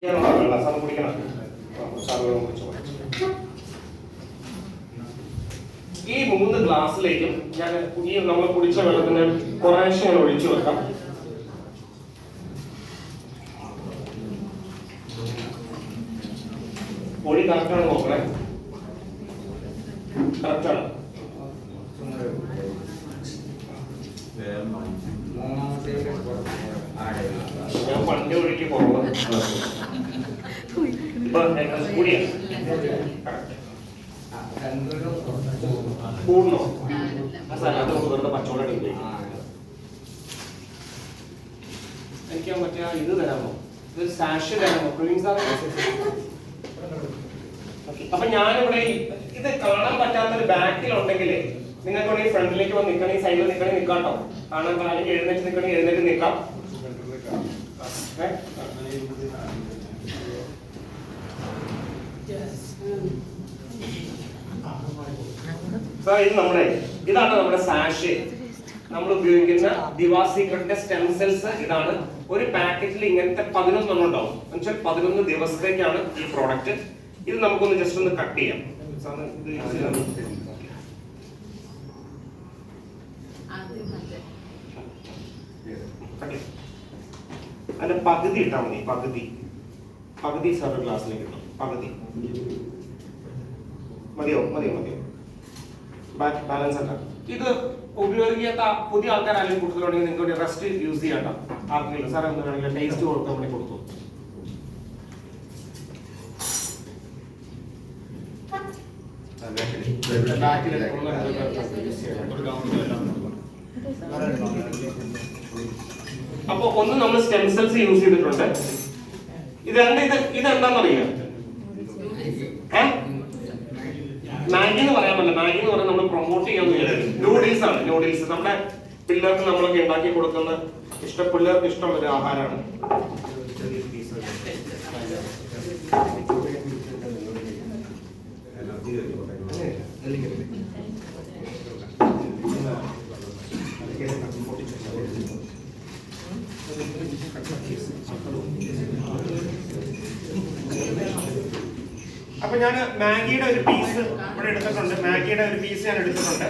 ഈ 3 ഗ്ലാസ്സിലേക്കും ഞാൻ ഈ നമ്മൾ കുടിച്ച വെള്ളത്തിന് കുറേശ്ശെ ഞാൻ ഒഴിച്ചു വെക്കാം. പൊടി കറക്റ്റാണ് നോക്കണേ, കറക്റ്റാണ്. ഞാൻ പണ്ട് ഒഴിക്ക് കുറവ് കൂടണോ? വെറുതെ പച്ചവെള്ളം എനിക്ക് മറ്റേ ഇത് തരാമോ? ഇതൊരു സാഷ് തരാമോ? അപ്പൊ ഞാനിവിടെ ഇത് കാണാൻ പറ്റാത്തൊരു ബാക്കിലുണ്ടെങ്കിൽ നിങ്ങൾക്ക് വേണമെങ്കിൽ ഫ്രണ്ടിലേക്ക് വന്ന് നിൽക്കണമെങ്കിൽ സൈഡിൽ നിൽക്കണമെങ്കിൽ നിൽക്കാട്ടോ. കാണാൻ കാര്യം എഴുന്നേറ്റ് നിൽക്കണമെങ്കിൽ എഴുന്നേറ്റ് നിൽക്കാം. ഇതാണ് നമ്മുടെ സാഷ്. നമ്മൾ ഉപയോഗിക്കുന്ന ദിവാ സീക്രട്ടിന്റെ സ്റ്റെം സെൽസ് ഇതാണ്. ഒരു പാക്കറ്റിൽ ഇങ്ങനത്തെ 11 എണ്ണം ഉണ്ടാവും. എന്നുവെച്ചാൽ 11 ദിവസത്തേക്കാണ് ഈ പ്രോഡക്റ്റ്. ഇത് നമുക്കൊന്ന് ജസ്റ്റ് ഒന്ന് കട്ട് ചെയ്യാം. അതിന്റെ പകുതി ഇട്ടാൽ മതി. പകുതി സർവർ ഗ്ലാസ്സിലേക്ക് ഇട്ടു. പകുതി മതിയോ? ബാലൻസ് അല്ല. ഇത് ഉപയോഗിക്കാത്ത പുതിയ ആൾക്കാർ ആരെങ്കിലും കൊടുത്തിട്ടുണ്ടെങ്കിൽ നിങ്ങൾക്ക് റെസ്റ്റ് യൂസ് ചെയ്യാട്ടോ. ആർക്കെങ്കിലും സാറേ ഒന്ന് വേണമെങ്കിൽ ടേസ്റ്റ് കൊടുക്കാൻ വേണ്ടി കൊടുത്തു. അപ്പൊ ഒന്ന് നമ്മൾ സ്റ്റെം സെൽസ് യൂസ് ചെയ്തിട്ടുണ്ട്. ഇതെന്താണെന്നറിയാം? മാഗി എന്ന് പറയാൻ പറ്റില്ല. മാഗി എന്ന് പറഞ്ഞാൽ നമ്മൾ പ്രൊമോട്ട് ചെയ്യാൻ നൂഡിൽസ് ആണ്. നൂഡിൽസ് നമ്മുടെ പിള്ളേർക്ക് നമ്മളൊക്കെ ഉണ്ടാക്കി കൊടുക്കുന്ന പിള്ളേർക്ക് ഇഷ്ടമുള്ള ഒരു ആഹാരമാണ്. അപ്പൊ ഞാൻ മാഗിയുടെ ഒരു പീസ് ഇവിടെ എടുത്തിട്ടുണ്ട്. ഞാൻ എടുത്തിട്ടുണ്ട്.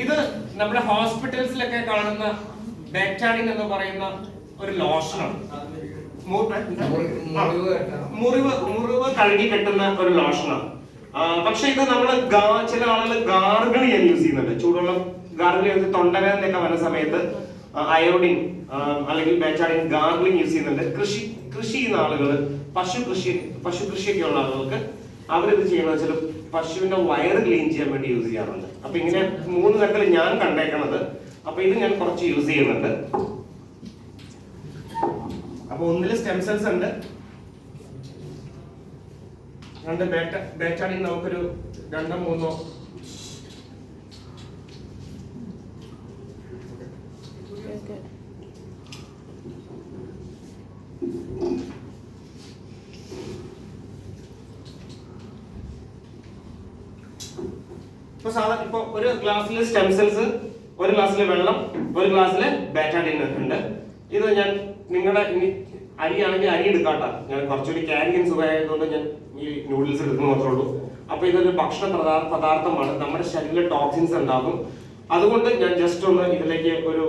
ഇത് നമ്മുടെ ഹോസ്പിറ്റൽസിലൊക്കെ കാണുന്ന ബെറ്റാഡിൻ എന്ന് പറയുന്ന ഒരു ലോഷനാണ്. മുറിവ് കഴുകി കെട്ടുന്ന ഒരു ലോഷനാണ്. പക്ഷെ ഇത് നമ്മൾ ചില ആളുകൾ ഗാർഗിൾ ചെയ്യാൻ യൂസ് ചെയ്യുന്നുണ്ട്. ചൂടുവെള്ളം ഗാർഗിൾ ചെയ്ത് തൊണ്ടവേദനയൊക്കെ വരുന്ന സമയത്ത് അയോഡിൻ അല്ലെങ്കിൽ ബെറ്റാഡിൻ ഗാർഗിളിങ് യൂസ് ചെയ്യുന്നുണ്ട്. കൃഷി ചെയ്യുന്ന ആളുകൾ, പശു കൃഷിയൊക്കെ ഉള്ള ആളുകൾക്ക് അവരിത് ചെയ്യണമെന്ന് വെച്ചാൽ പശുവിന്റെ വയറ് ക്ലീൻ ചെയ്യാൻ വേണ്ടി യൂസ് ചെയ്യാറുണ്ട്. അപ്പൊ ഇങ്ങനെ 3 തരത്തിൽ ഞാൻ കണ്ടേക്കണത്. അപ്പൊ ഇത് ഞാൻ കുറച്ച് യൂസ് ചെയ്യുന്നുണ്ട്. അപ്പൊ ഒന്നില് സ്റ്റെം സെൽസ് ഉണ്ട്, 2 ബെറ്റാഡിൻ നമുക്കൊരു 2-3 ഇപ്പൊ ഒരു ഗ്ലാസ്സിൽ സ്റ്റെം സെൽസ്, ഒരു ഗ്ലാസ്സിൽ വെള്ളം, ഒരു ഗ്ലാസ്സിൽ ബെറ്റാഡിൻ ഉണ്ട്. ഇത് ഞാൻ നിങ്ങളുടെ അരിയാണെങ്കിൽ അരി എടുക്കാട്ടോ. ഞാൻ കുറച്ചുകൂടി ക്യാരി ചെയ്യാൻ സുഖമായതുകൊണ്ട് ഞാൻ ഈ നൂഡിൽസ് എടുക്കുന്നു മാത്രമേ ഉള്ളൂ. അപ്പൊ ഇതൊരു ഭക്ഷണ പദാർത്ഥമാണ്. നമ്മുടെ ശരീരത്തിൽ ടോക്സിൻസ് ഉണ്ടാകും. അതുകൊണ്ട് ഞാൻ ജസ്റ്റ് ഒന്ന് ഇതിലേക്ക് ഒരു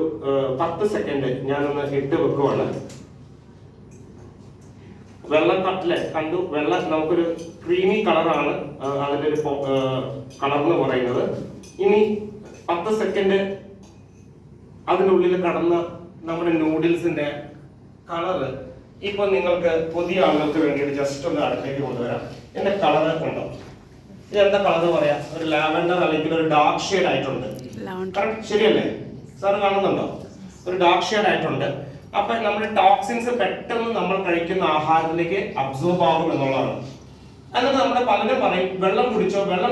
10 സെക്കൻഡ് ഞാനൊന്ന് ഇട്ട് വെക്കുവാണ്. വെള്ളം കണ്ടു. വെള്ളം നമുക്കൊരു ക്രീമി കളറാണ് അതിന്റെ ഒരു കളർ എന്ന് പറയുന്നത്. ഇനി 10 സെക്കൻഡ് അതിനുള്ളിൽ കടന്ന നമ്മുടെ നൂഡിൽസിന്റെ കളറ് ഇപ്പൊ നിങ്ങൾക്ക് പുതിയ ആളുകൾക്ക് വേണ്ടിയിട്ട് ജസ്റ്റ് ഒന്ന് അടുത്തേക്ക് കൊണ്ടുവരാം. എന്റെ കളറ് ഉണ്ടോ? ഇതെന്താ കളർ പറയാ? ഒരു ലാവൻഡർ അല്ലെങ്കിൽ ഒരു ഡാർക്ക് ഷെയ്ഡ് ആയിട്ടുണ്ട്. ശരിയല്ലേ? സാർ കാണുന്നുണ്ടോ? ഒരു ഡാർക്ക് ഷെയ്ഡ് ആയിട്ടുണ്ട്. അപ്പൊ നമ്മുടെ ടോക്സിൻസ് പെട്ടെന്ന് നമ്മൾ കഴിക്കുന്ന ആഹാരത്തിലേക്ക് അബ്സോർബ് ആകും എന്നുള്ളതാണ്. എന്നിട്ട് നമ്മുടെ പലരും പറയും വെള്ളം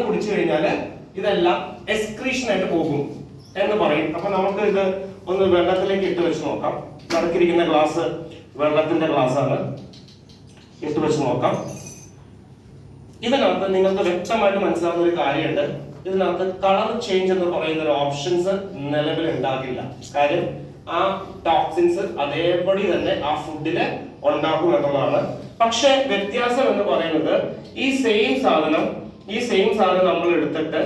കുടിച്ചു കഴിഞ്ഞാല് ഇതെല്ലാം എക്സ്ക്രീഷൻ ആയിട്ട് പോകും എന്ന് പറയും. അപ്പൊ നമുക്ക് ഇത് ഒന്ന് വെള്ളത്തിലേക്ക് ഇട്ട് വെച്ച് നോക്കാം. നടുക്കിരിക്കുന്ന ഗ്ലാസ് വെള്ളത്തിന്റെ ഗ്ലാസ് ആണ്. ഇട്ട് വെച്ച് നോക്കാം. ഇതിനകത്ത് നിങ്ങൾക്ക് വ്യക്തമായിട്ട് മനസ്സിലാവുന്ന ഒരു കാര്യമുണ്ട്. ഇതിനകത്ത് കളർ ചേഞ്ച് എന്ന് പറയുന്ന ഒരു ഓപ്ഷൻസ് നിലവിൽ ഉണ്ടാകില്ല. കാര്യം ആ ടോക്സിൻസ് അതേപടി തന്നെ ആ ഫുഡില് ഉണ്ടാക്കും എന്നുള്ളതാണ്. പക്ഷെ വ്യത്യാസം എന്ന് പറയുന്നത് ഈ സെയിം സാധനം നമ്മൾ എടുത്തിട്ട്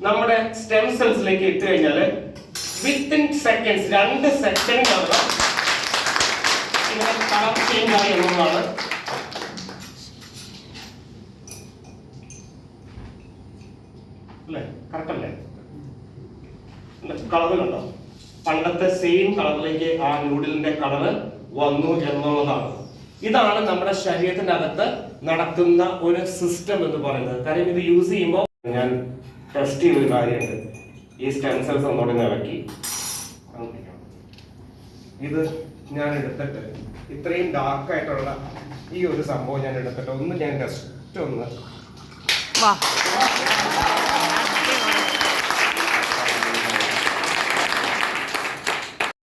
നമ്മുടെ സ്റ്റെം സെൽസിലേക്ക് ഇട്ട് കഴിഞ്ഞാൽ വിത്തിൻ സെക്കൻഡ്സ് 2 സെക്കൻഡിനകം ഇങ്ങനെ കളർ ചേഞ്ച് ആയി എന്നുള്ളതാണ്. അല്ലേ? കറക്റ്റ് അല്ലേ? കളർ കണ്ടോ? പണ്ടത്തെ സെയിം കളറിലേക്ക് ആ നൂഡിലിന്റെ കളറ് വന്നു എന്നുള്ളതാണ്. ഇതാണ് നമ്മുടെ ശരീരത്തിന്റെ അകത്ത് നടക്കുന്ന ഒരു സിസ്റ്റം എന്ന് പറയുന്നത്. കാര്യം ഇത് യൂസ് ചെയ്യുമ്പോൾ ഞാൻ ടെസ്റ്റ് ചെയ്തൊരു കാര്യമുണ്ട്. ഈ സ്റ്റെം സെൽസ് ഒന്നുകൂടി ഇളക്കി ഇത് ഞാൻ എടുത്തിട്ട് ഇത്രയും ഡാർക്ക് ആയിട്ടുള്ള ഈ ഒരു സംഭവം ഞാൻ എടുത്തിട്ട് ഒന്ന് ഞാൻ ടെസ്റ്റ് ഒന്ന്